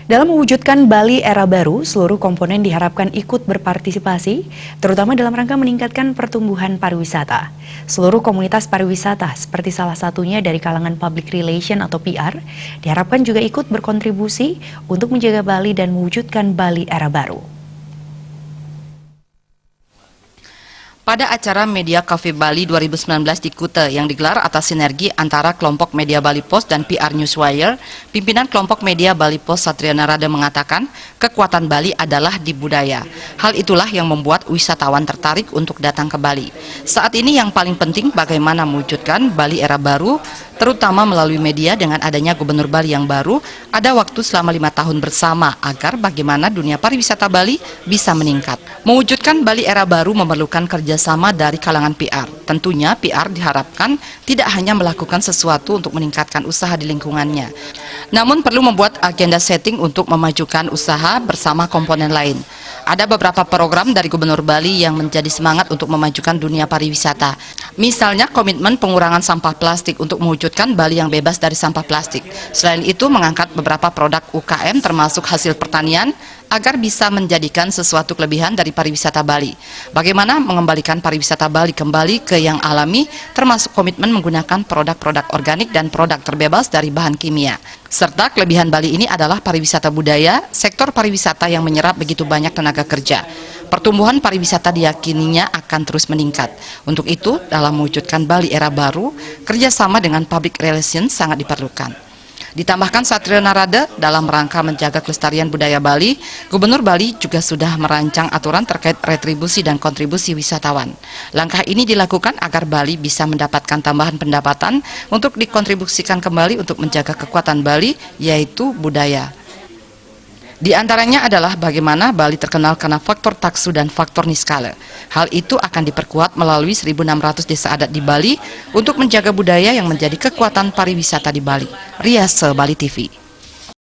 Dalam mewujudkan Bali era baru, seluruh komponen diharapkan ikut berpartisipasi, terutama dalam rangka meningkatkan pertumbuhan pariwisata. Seluruh komunitas pariwisata, seperti salah satunya dari kalangan public relation atau PR, diharapkan juga ikut berkontribusi untuk menjaga Bali dan mewujudkan Bali era baru. Pada acara Media Cafe Bali 2019 di Kuta yang digelar atas sinergi antara kelompok media Bali Post dan PR Newswire, pimpinan kelompok media Bali Post Satria Narada mengatakan kekuatan Bali adalah di budaya. Hal itulah yang membuat wisatawan tertarik untuk datang ke Bali. Saat ini yang paling penting bagaimana mewujudkan Bali era baru, terutama melalui media dengan adanya Gubernur Bali yang baru, ada waktu selama 5 tahun bersama agar bagaimana dunia pariwisata Bali bisa meningkat. Mewujudkan Bali era baru memerlukan kerjasama dari kalangan PR. Tentunya PR diharapkan tidak hanya melakukan sesuatu untuk meningkatkan usaha di lingkungannya, namun perlu membuat agenda setting untuk memajukan usaha bersama komponen lain. Ada beberapa program dari Gubernur Bali yang menjadi semangat untuk memajukan dunia pariwisata. Misalnya komitmen pengurangan sampah plastik untuk mewujudkan Bali yang bebas dari sampah plastik. Selain itu mengangkat beberapa produk UKM termasuk hasil pertanian agar bisa menjadikan sesuatu kelebihan dari pariwisata Bali. Bagaimana mengembalikan pariwisata Bali kembali ke yang alami, termasuk komitmen menggunakan produk-produk organik dan produk terbebas dari bahan kimia. Serta kelebihan Bali ini adalah pariwisata budaya, sektor pariwisata yang menyerap begitu banyak tenaga kerja. Pertumbuhan pariwisata diyakininya akan terus meningkat. Untuk itu, dalam mewujudkan Bali era baru, kerjasama dengan public relations sangat diperlukan. Ditambahkan Satria Narada dalam rangka menjaga kelestarian budaya Bali, Gubernur Bali juga sudah merancang aturan terkait retribusi dan kontribusi wisatawan. Langkah ini dilakukan agar Bali bisa mendapatkan tambahan pendapatan untuk dikontribusikan kembali untuk menjaga kekuatan Bali, yaitu budaya. Di antaranya adalah bagaimana Bali terkenal karena faktor taksu dan faktor niskala. Hal itu akan diperkuat melalui 1.600 desa adat di Bali untuk menjaga budaya yang menjadi kekuatan pariwisata di Bali. Riase Bali TV.